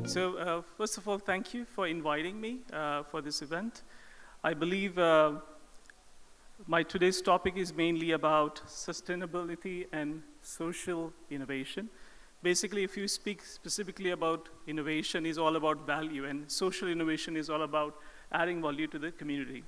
First of all, thank you for inviting me for this event. I believe my today's topic is mainly about sustainability and social innovation. Basically, if you speak specifically about innovation, is all about value, and social innovation is all about adding value to the community,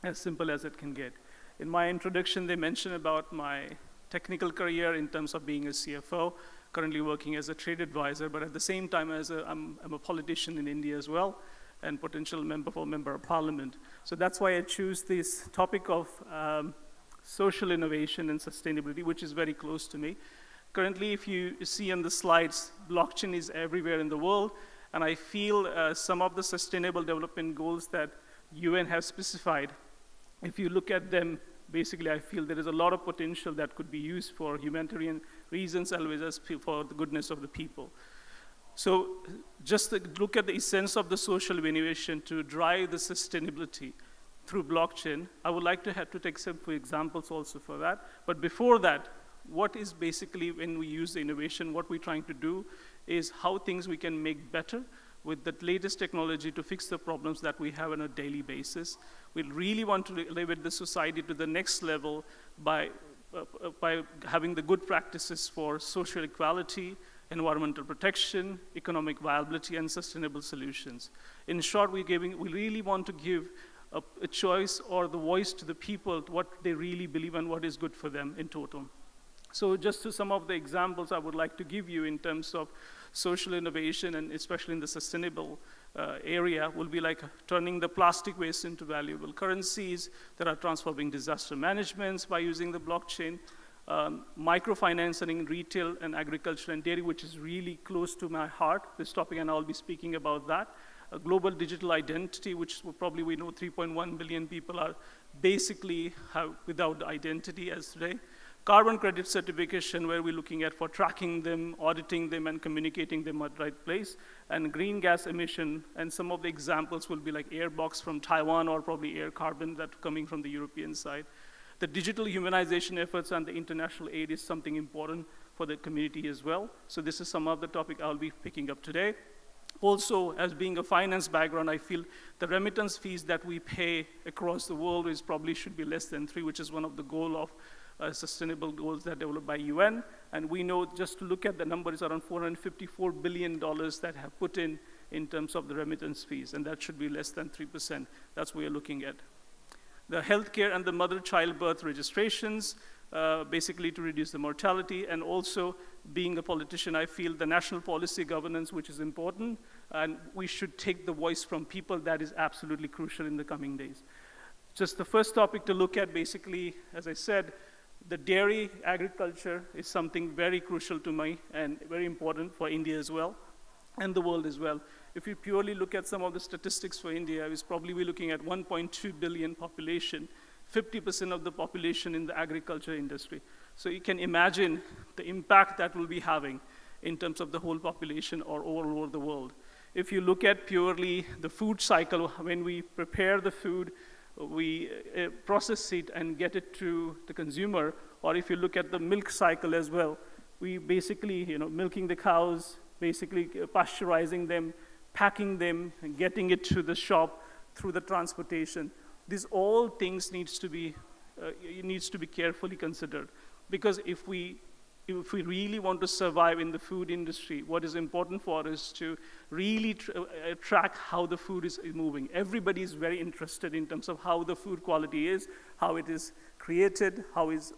as simple as it can get. In my introduction, they mentioned about my technical career in terms of being a CFO, currently working as a trade advisor, but at the same time, I'm a politician in India as well, and potential member of parliament. So that's why I choose this topic of social innovation and sustainability, which is very close to me. Currently, if you see on the slides, blockchain is everywhere in the world, and I feel some of the sustainable development goals that UN has specified, if you look at them, basically I feel there is a lot of potential that could be used for humanitarian reasons as well as for the goodness of the people. So just to look at the essence of the social innovation to drive the sustainability through blockchain, I would like to take some examples also for that. But before that, what is basically when we use the innovation, what we're trying to do is how things we can make better with the latest technology to fix the problems that we have on a daily basis. We really want to elevate the society to the next level by having the good practices for social equality, environmental protection, economic viability, and sustainable solutions. In short, we really want to give a choice or the voice to the people what they really believe and what is good for them in total. So just to some of the examples I would like to give you in terms of social innovation, and especially in the sustainable area, will be like turning the plastic waste into valuable currencies that are transforming disaster management by using the blockchain, microfinancing in retail and agriculture and dairy, which is really close to my heart, this topic, and I'll be speaking about that. A global digital identity, which probably we know 3.1 billion people are basically without identity as today. Carbon credit certification, where we're looking at for tracking them, auditing them, and communicating them at the right place. And green gas emission, and some of the examples will be like Airbox from Taiwan or probably Air Carbon that coming from the European side. The digital humanization efforts and the international aid is something important for the community as well. So this is some of the topic I'll be picking up today. Also, as being a finance background, I feel the remittance fees that we pay across the world probably should be less than 3, which is one of the goal of sustainable goals that are developed by UN. And we know, just to look at the numbers, around $454 billion that have put in terms of the remittance fees, and that should be less than 3%. That's what we're looking at. The healthcare and the mother-child birth registrations, basically to reduce the mortality, and also being a politician, I feel the national policy governance, which is important, and we should take the voice from people. That is absolutely crucial in the coming days. Just the first topic to look at, basically, as I said, the dairy agriculture is something very crucial to me and very important for India as well, and the world as well. If you purely look at some of the statistics for India, we're probably looking at 1.2 billion population, 50% of the population in the agriculture industry. So you can imagine the impact that will be having in terms of the whole population or all over the world. If you look at purely the food cycle, when we prepare the food, we process it and get it to the consumer, or if you look at the milk cycle as well, we basically, milking the cows, basically pasteurizing them, packing them, and getting it to the shop through the transportation. These all things needs to be carefully considered, because if we really want to survive in the food industry, what is important for us is to really track how the food is moving. Everybody is very interested in terms of how the food quality is, how it is created,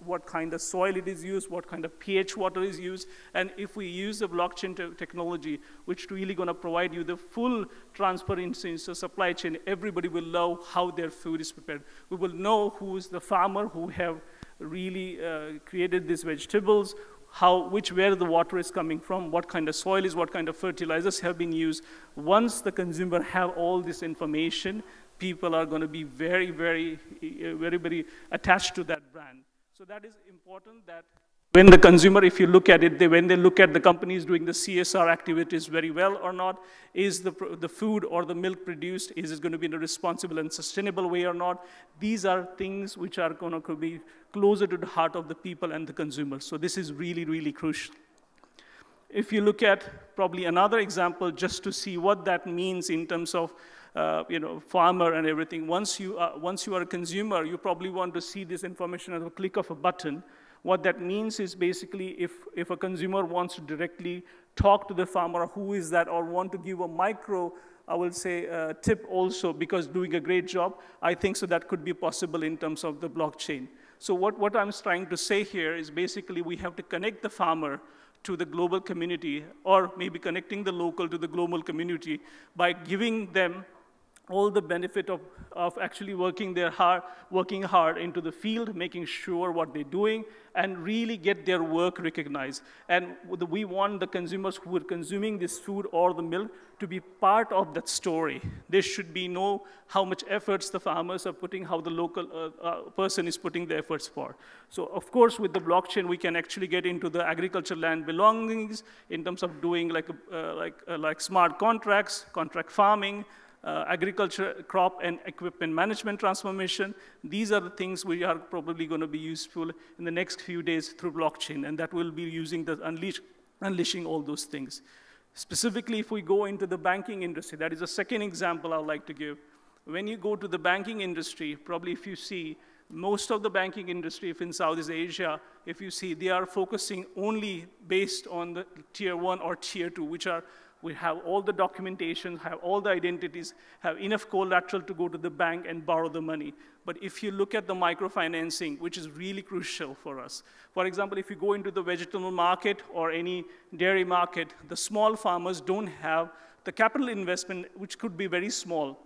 what kind of soil it is used, what kind of pH water is used. And if we use the blockchain technology, which really going to provide you the full transparency in the supply chain, everybody will know how their food is prepared. We will know who is the farmer who have really created these vegetables, where the water is coming from, what kind of soil is, what kind of fertilizers have been used. Once the consumer have all this information, people are going to be very, very, very, very attached to that brand. So that is important that when the consumer, if you look at it, when they look at the companies doing the CSR activities very well or not, is the food or the milk produced, is it going to be in a responsible and sustainable way or not? These are things which are going to be closer to the heart of the people and the consumer. So this is really, really crucial. if you look at probably another example, just to see what that means in terms of farmer and everything. Once you are a consumer, you probably want to see this information at a click of a button. What that means is basically if a consumer wants to directly talk to the farmer, who is that, or want to give a micro, I will say, tip also, because doing a great job, I think so that could be possible in terms of the blockchain. So what I'm trying to say here is basically we have to connect the farmer to the global community, or maybe connecting the local to the global community by giving them all the benefit of actually working hard into the field, making sure what they're doing, and really get their work recognized. And we want the consumers who are consuming this food or the milk to be part of that story. They should know how much efforts the farmers are putting, how the local person is putting the efforts for. So of course, with the blockchain, we can actually get into the agricultural land belongings in terms of doing like smart contracts, contract farming, agriculture, crop and equipment management transformation. These are the things we are probably going to be useful in the next few days through blockchain, and that will be using the unleashing all those things. Specifically, if we go into the banking industry, that is a second example I would like to give. When you go to the banking industry, probably if you see, most of the banking industry, if in Southeast Asia, if you see, they are focusing only based on the tier 1 or tier 2, which are we have all the documentation, have all the identities, have enough collateral to go to the bank and borrow the money. But if you look at the microfinancing, which is really crucial for us. For example, if you go into the vegetable market or any dairy market, the small farmers don't have the capital investment, which could be very small.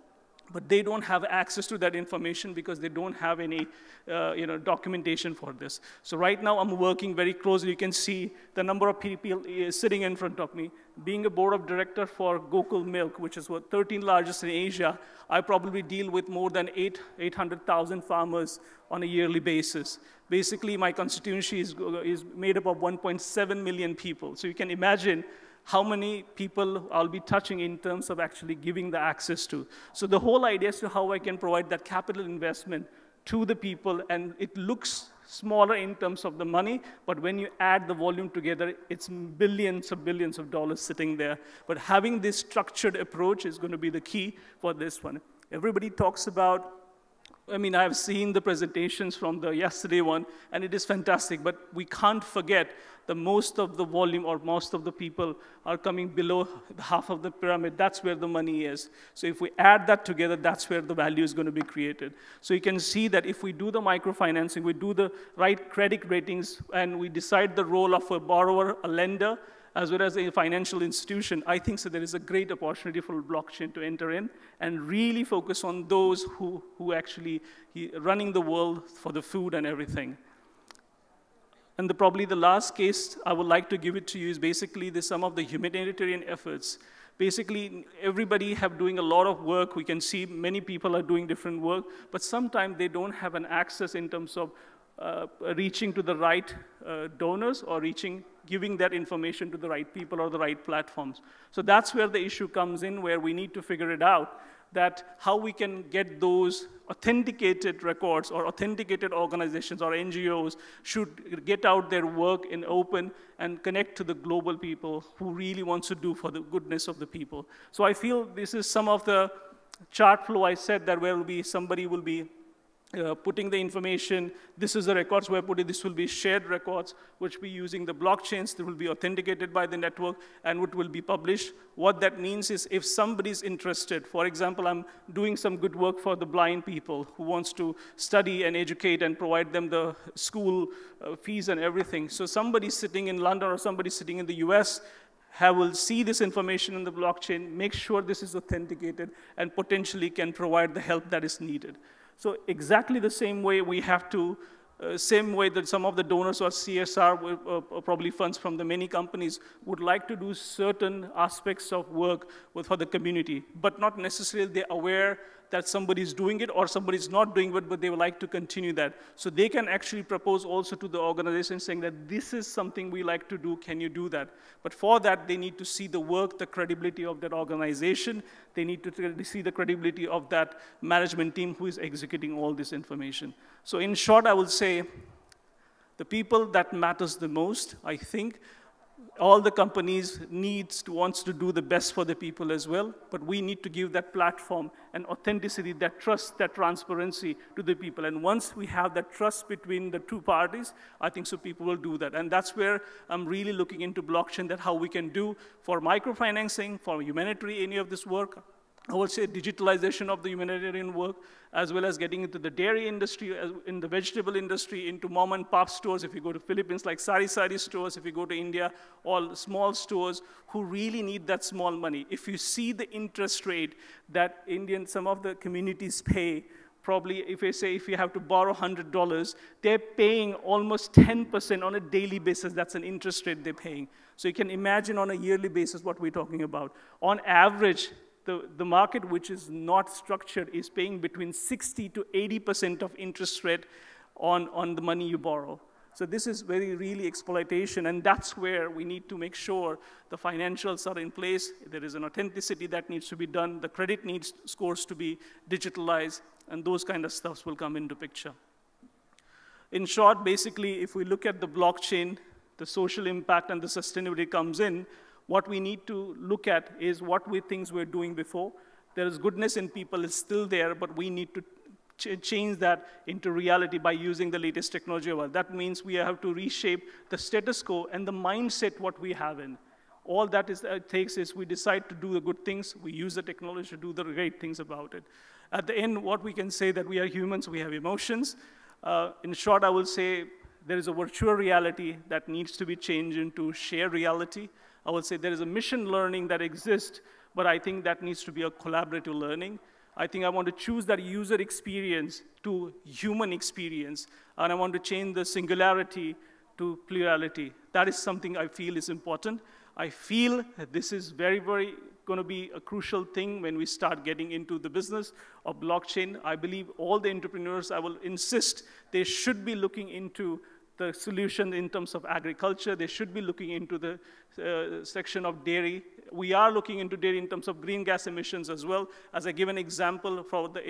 But they don't have access to that information because they don't have any documentation for this. So right now, I'm working very closely. You can see the number of people sitting in front of me. Being a board of director for Gokul Milk, which is what 13th largest in Asia, I probably deal with more than 800,000 farmers on a yearly basis. Basically, my constituency is made up of 1.7 million people. So you can imagine how many people I'll be touching in terms of actually giving the access to. So the whole idea is to how I can provide that capital investment to the people, and it looks smaller in terms of the money, but when you add the volume together, it's billions of dollars sitting there. But having this structured approach is going to be the key for this one. Everybody talks about, I've seen the presentations from the yesterday one, and it is fantastic, but we can't forget that most of the volume or most of the people are coming below half of the pyramid. That's where the money is. So if we add that together, that's where the value is going to be created. So you can see that if we do the microfinancing, we do the right credit ratings, and we decide the role of a borrower, a lender, as well as a financial institution, I think so there is a great opportunity for blockchain to enter in and really focus on those who actually running the world for the food and everything. And probably the last case I would like to give it to you is basically some of the humanitarian efforts. Basically, everybody have doing a lot of work. We can see many people are doing different work, but sometimes they don't have an access in terms of reaching to the right donors or giving that information to the right people or the right platforms. So that's where the issue comes in, where we need to figure it out, that how we can get those authenticated records or authenticated organizations or NGOs should get out their work in open and connect to the global people who really wants to do for the goodness of the people. So I feel this is some of the chart flow I said that somebody will be putting the information. This is the records where this will be shared records, which will be using the blockchains that will be authenticated by the network and what will be published. What that means is if somebody's interested, for example, I'm doing some good work for the blind people who wants to study and educate and provide them the school fees and everything. So somebody sitting in London or somebody sitting in the US will see this information in the blockchain, make sure this is authenticated, and potentially can provide the help that is needed. So exactly the same way we have to, same way that some of the donors or CSR, probably funds from the many companies, would like to do certain aspects of work for the community, but not necessarily they're aware that somebody's doing it or somebody's not doing it, but they would like to continue that. So they can actually propose also to the organization saying that this is something we like to do, can you do that? But for that, they need to see the work, the credibility of that organization. They need to see the credibility of that management team who is executing all this information. So in short, I will say the people that matters the most, I think, all the companies wants to do the best for the people as well, but we need to give that platform and authenticity, that trust, that transparency to the people. And once we have that trust between the two parties, I think so people will do that. And that's where I'm really looking into blockchain, that how we can do for microfinancing, for humanitarian, any of this work. I would say digitalization of the humanitarian work, as well as getting into the dairy industry, in the vegetable industry, into mom and pop stores. If you go to Philippines, like sari stores. If you go to India, all small stores who really need that small money. If you see the interest rate that some of the communities pay, probably if you have to borrow $100, they're paying almost 10% on a daily basis. That's an interest rate they're paying. So you can imagine on a yearly basis what we're talking about. On average, the market which is not structured is paying between 60 to 80% of interest rate on the money you borrow. So this is really exploitation, and that's where we need to make sure the financials are in place. There is an authenticity that needs to be done. The credit scores to be digitalized, and those kind of stuffs will come into picture. In short, basically, if we look at the blockchain, the social impact and the sustainability comes in. What we need to look at is what things we're doing before. There is goodness in people, it's still there, but we need to change that into reality by using the latest technology. That means we have to reshape the status quo and the mindset what we have in. All that it takes is we decide to do the good things, we use the technology to do the great things about it. At the end, what we can say that we are humans, we have emotions. In short, I will say there is a virtual reality that needs to be changed into shared reality. I would say there is a mission learning that exists, but I think that needs to be a collaborative learning. I think I want to choose that user experience to human experience, and I want to change the singularity to plurality. That is something I feel is important. I feel that this is very going to be a crucial thing when we start getting into the business of blockchain. I believe all the entrepreneurs, I will insist, they should be looking into the solution in terms of agriculture. They should be looking into the section of dairy. We are looking into dairy in terms of green gas emissions as well. As I give an example for the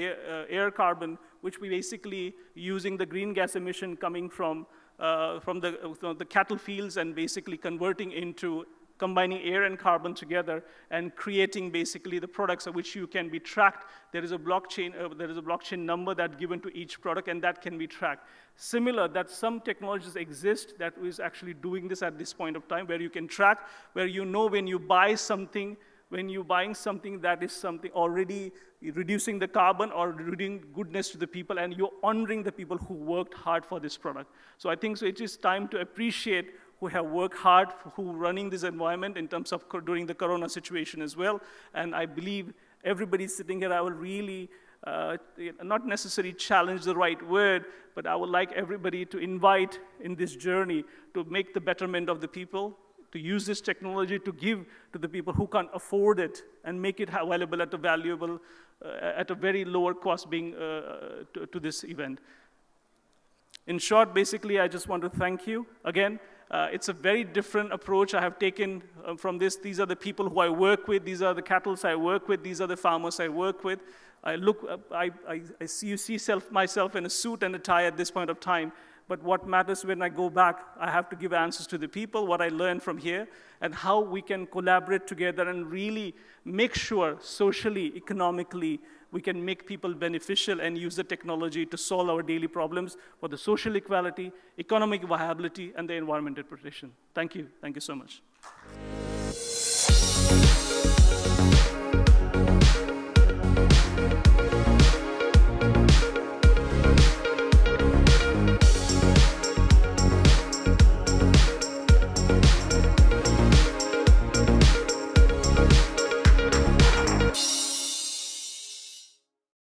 air carbon, which we basically using the green gas emission coming from the cattle fields and basically converting into combining air and carbon together and creating basically the products of which you can be tracked. There is a blockchain number that's given to each product, and that can be tracked. Similar, that some technologies exist that is actually doing this at this point of time, where you can track, where you know when you buy something, when you're buying something that is something already reducing the carbon or reducing goodness to the people, and you're honoring the people who worked hard for this product. So I think so it is time to appreciate who have worked hard, who running this environment in terms of during the Corona situation as well. And I believe everybody sitting here, I will really, not necessarily challenge the right word, but I would like everybody to invite in this journey to make the betterment of the people, to use this technology to give to the people who can't afford it and make it available at a very lower cost being to this event. In short, basically, I just want to thank you again. It's a very different approach I have taken from this. These are the people who I work with. These are the cattle I work with. These are the farmers I work with. I see myself in a suit and a tie at this point of time. But what matters when I go back, I have to give answers to the people, what I learned from here, and how we can collaborate together and really make sure socially, economically, we can make people beneficial and use the technology to solve our daily problems for the social equality, economic viability, and the environmental protection. Thank you. Thank you so much.